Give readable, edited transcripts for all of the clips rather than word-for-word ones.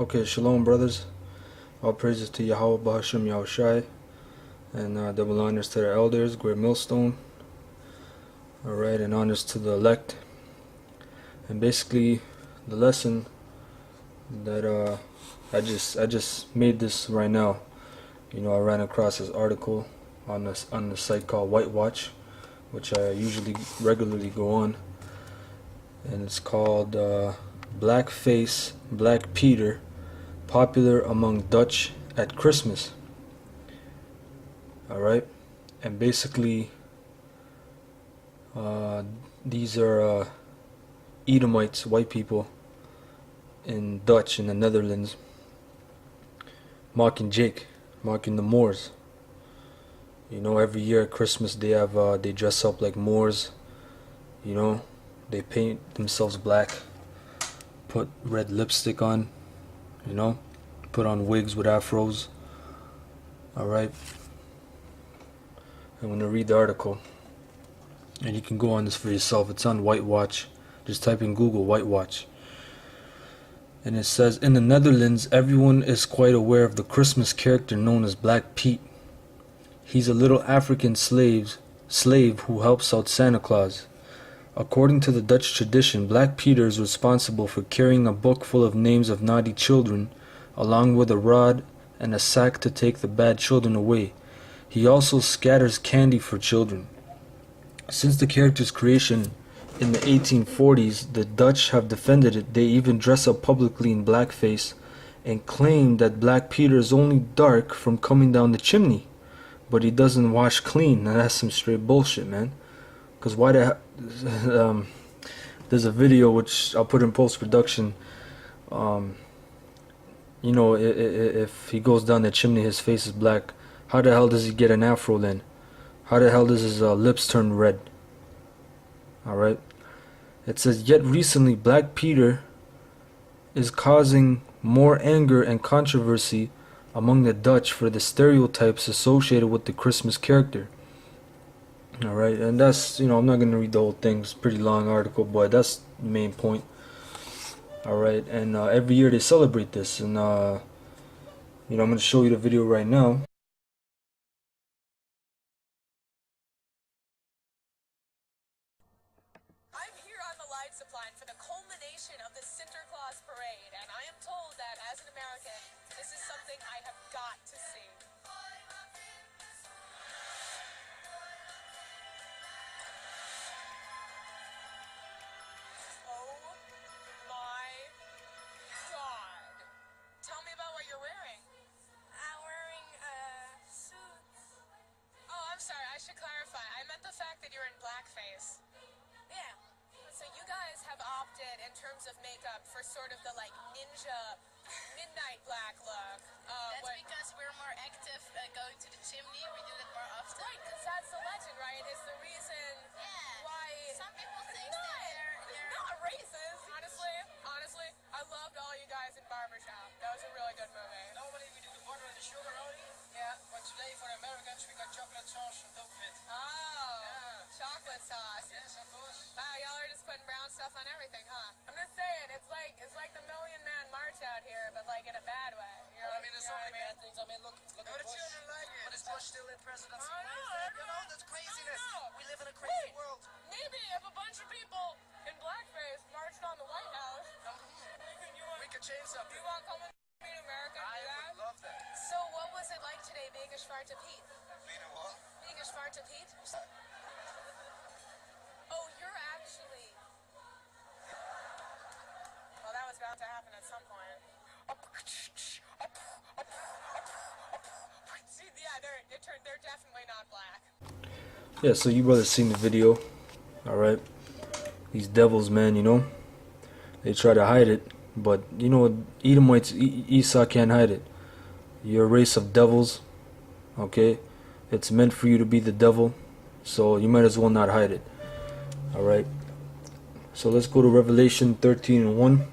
Okay, shalom, brothers. All praises to Yahweh Bahasham Yahushai, and double honors to the elders, great millstone. Alright, and honors to the elect. And basically, the lesson that I just made this right now. You know, I ran across this article on the site called Whitewatch, which I usually regularly go on, and it's called Blackface Black Peter, popular among Dutch at Christmas. Alright, and basically these are Edomites, white people in Dutch in the Netherlands, mocking the Moors. You know, every year at Christmas they have they dress up like Moors. You know, they paint themselves black, put red lipstick on, you know, put on wigs with afros. Alright, I'm gonna read the article, and you can go on this for yourself. It's on Whitewatch. Just type in Google Whitewatch. And it says, in the Netherlands, everyone is quite aware of the Christmas character known as Black Pete. He's a little African slave who helps out Santa Claus. According to the Dutch tradition, Black Peter is responsible for carrying a book full of names of naughty children, along with a rod and a sack to take the bad children away. He also scatters candy for children. Since the character's creation in the 1840s, the Dutch have defended it. They even dress up publicly in blackface and claim that Black Peter is only dark from coming down the chimney, but he doesn't wash clean. Now that's some straight bullshit, man. Because why there's a video which I'll put in post-production. You know, if he goes down the chimney, his face is black. How the hell does he get an afro then? How the hell does his lips turn red? Alright. It says, yet recently Black Peter is causing more anger and controversy among the Dutch for the stereotypes associated with the Christmas character. Alright, and that's, you know, I'm not going to read the whole thing. It's a pretty long article, but that's the main point. Alright, and every year they celebrate this, and you know, I'm going to show you the video right now. I'm here on the light supply for the culmination of the Sinterklaas parade, and I am told that as an American, this is something I have got to see. Oh my God. Tell me about what you're wearing. I'm wearing a suit. Oh, I'm sorry, I should clarify. I meant the fact that you're in blackface. Yeah. So you guys have opted in terms of makeup for sort of the like ninja midnight black look. That's because we're more active going to the chimney. We do that more often. Right, because that's the legend, right? It's the reason Yeah. why. Some people think Not, that they're not racist. Honestly, I loved all you guys in Barbershop. That was a really good movie. Normally we do the butter and the sugar only, Yeah. but today for the Americans we got chocolate sauce on top of it. Oh, chocolate sauce. Yes, of course. Wow, y'all are just putting brown stuff on everything, huh? I'm just saying, it's like the Million Man March out here, but like in a bad way. You know, I mean, there's so many bad what things. I mean, look No, at the Bush. children like it. But is Bush still in presidency? I know, You know, that's craziness. I know. We live in a crazy Wait, world. maybe if a bunch of people in blackface marched on the White House, We could change something. you want to come with me to America and I do that? would love that. So what was it like today, Beige Zwarte Piet? Being a what? Beige Zwarte Piet? Oh, you're actually... Well, that was about to happen at some point. See, yeah, they're definitely not black. Yeah, so you brothers seen the video. Alright. These devils, man, you know, they try to hide it, but you know, Edomites, Esau can't hide it. You're a race of devils, okay? It's meant for you to be the devil, so you might as well not hide it. Alright, so let's go to Revelation 13:1.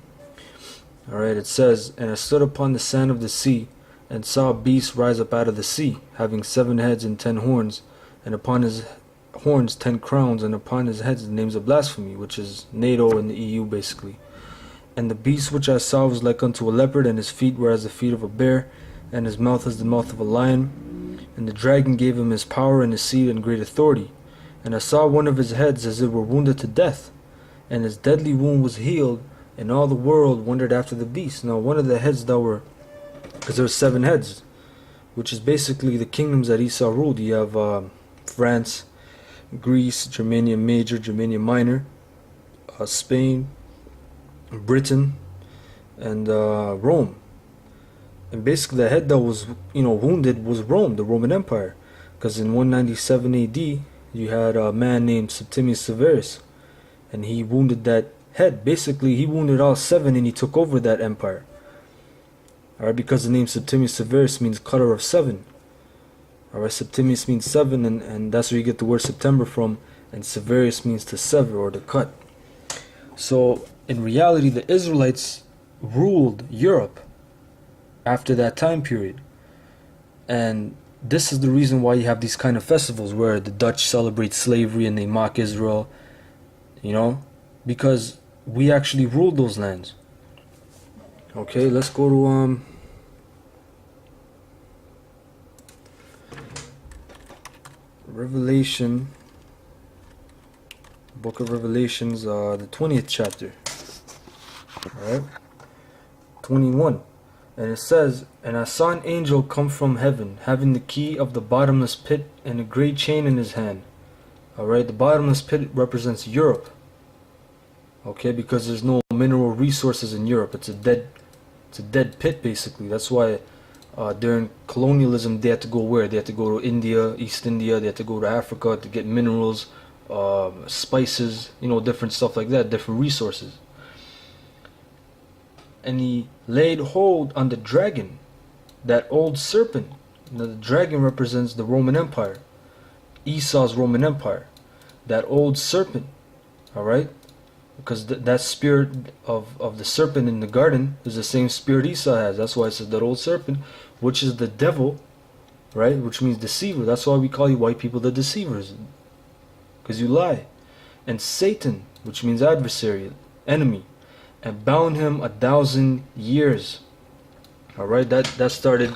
Alright, it says, and I stood upon the sand of the sea, and saw a beast rise up out of the sea, having 7 heads and 10 horns, and upon his horns 10 crowns, and upon his heads the names of blasphemy, which is NATO and the EU basically. And the beast which I saw was like unto a leopard, and his feet were as the feet of a bear, and his mouth as the mouth of a lion. And the dragon gave him his power and his seat and great authority. And I saw one of his heads as it were wounded to death, and his deadly wound was healed, and all the world wondered after the beast. Now one of the heads that were, because there were 7 heads, which is basically the kingdoms that Esau ruled. You have France, Greece, Germania Major, Germania Minor, Spain, Britain, and Rome. And basically the head that was, wounded was Rome, the Roman Empire. Because in 197 AD, you had a man named Septimius Severus, and he wounded that head. Basically, he wounded all 7 and he took over that empire. Alright, because the name Septimius Severus means cutter of 7. Alright, Septimius means 7, and that's where you get the word September from, and Severus means to sever or to cut. So, in reality, the Israelites ruled Europe after that time period. And this is the reason why you have these kind of festivals where the Dutch celebrate slavery and they mock Israel, because we actually ruled those lands. Okay, let's go to Revelation, Book of Revelations, the 20th chapter. Alright, 21. And it says, And I saw an angel come from heaven, having the key of the bottomless pit and a great chain in his hand. Alright, the bottomless pit represents Europe. Okay, because there's no mineral resources in Europe. It's a dead pit, basically. That's why during colonialism they had to go where? They had to go to India, East India. They had to go to Africa to get minerals, spices, different stuff like that, different resources. And he laid hold on the dragon, that old serpent. Now, the dragon represents the Roman Empire, Esau's Roman Empire, that old serpent. Alright, because that spirit of the serpent in the garden is the same spirit Esau has. That's why it says that old serpent, which is the devil, right? Which means deceiver. That's why we call you white people the deceivers, because you lie. And Satan, which means adversary, enemy, and bound him 1,000 years. Alright, that started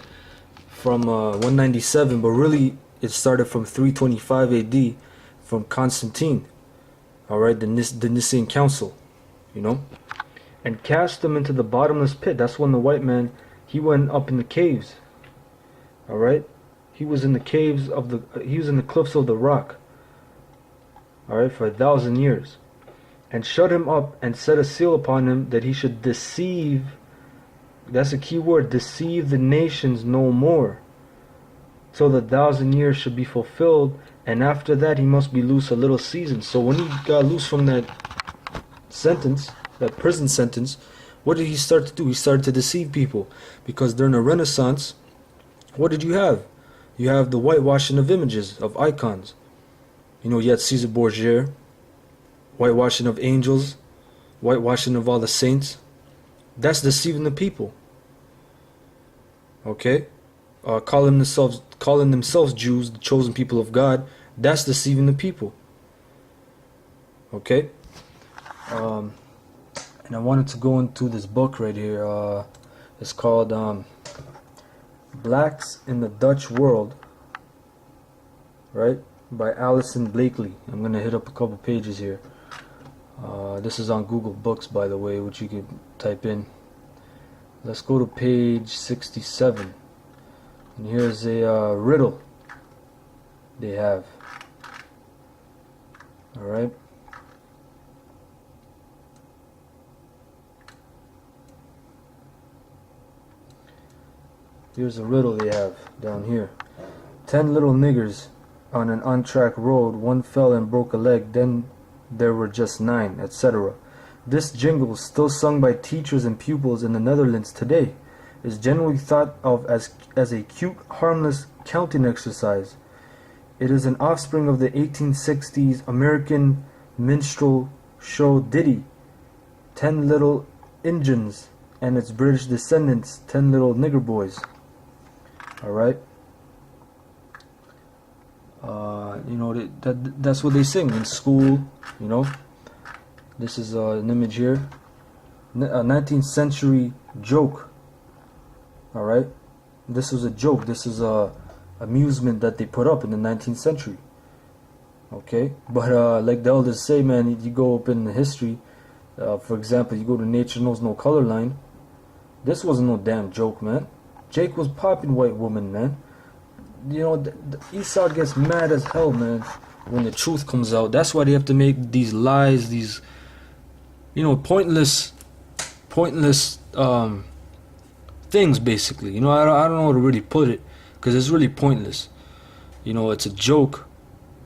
from 197, but really it started from 325 AD from Constantine. Alright, the Nicene Council, and cast him into the bottomless pit. That's when the white man, he went up in the caves. Alright, he was in the caves he was in the cliffs of the rock. Alright, for 1,000 years. And shut him up and set a seal upon him, that he should deceive, that's a key word, deceive the nations no more, till the 1,000 years should be fulfilled, and after that he must be loose a little season. So when he got loose from that sentence, that prison sentence, what did he start to do? He started to deceive people, because during the Renaissance, what did you have? You have the whitewashing of images, of icons. You had Caesar Borgia, whitewashing of angels, whitewashing of all the saints. That's deceiving the people. Okay, calling themselves Jews, the chosen people of God. That's deceiving the people. Okay, and I wanted to go into this book right here. It's called Blacks in the Dutch World, right, by Alison Blakely. I'm gonna hit up a couple pages here. This is on Google Books, by the way, which you could type in. Let's go to page 67. And here's a riddle they have. Alright. Here's a riddle they have down here. 10 little niggers on an on-track road. One fell and broke a leg. Then there were just 9, etc. This jingle, still sung by teachers and pupils in the Netherlands today, is generally thought of as a cute, harmless counting exercise. It is an offspring of the 1860s American minstrel show ditty, 10 Little Injuns, and its British descendants, 10 Little Nigger Boys. Alright? That's what they sing in school, This is an image here. A 19th century joke. All right, this was a joke. This is a amusement that they put up in the 19th century. Okay, but like the elders say, man, you go up in the history. For example, you go to Nature Knows No Color Line. This wasn't no damn joke, man. Jake was popping white woman, man. You know, Esau gets mad as hell, man, when the truth comes out. That's why they have to make these lies, these, you know, pointless things, basically. You know, I don't know how to really put it, because it's really pointless. You know, it's a joke,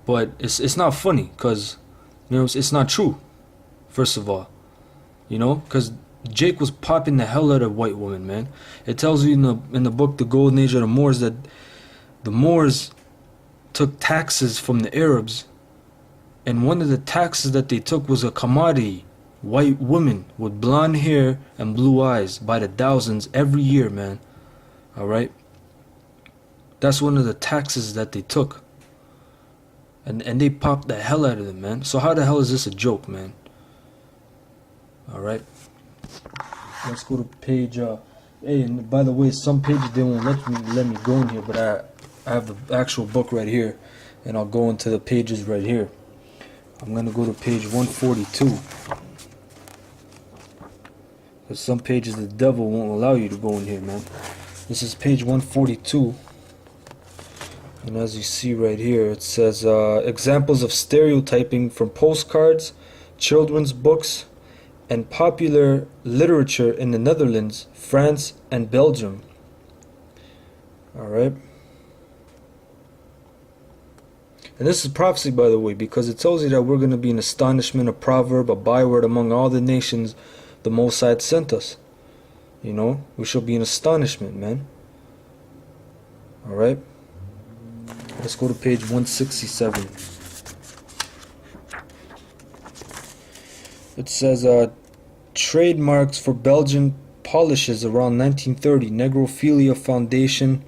but it's not funny, because, you know, it's not true, first of all. You know, because Jake was popping the hell out of white woman, man. It tells you in the book, The Golden Age of the Moors, that the Moors took taxes from the Arabs, and one of the taxes that they took was a commodity. White women with blonde hair and blue eyes by the thousands every year, man. Alright? That's one of the taxes that they took. And they popped the hell out of them, man. So how the hell is this a joke, man? Alright? Let's go to page hey, and by the way, some pages they won't let me go in here, but I have the actual book right here, and I'll go into the pages right here. I'm gonna go to page 142. Because some pages the devil won't allow you to go in here, man. This is page 142. And as you see right here, it says examples of stereotyping from postcards, children's books, and popular literature in the Netherlands, France, and Belgium. Alright. And this is prophecy, by the way, because it tells you that we're going to be an astonishment, a proverb, a byword among all the nations the Most High sent us. You know, we shall be an astonishment, man. Alright. Let's go to page 167. It says, trademarks for Belgian polishes around 1930. Negrophilia Foundation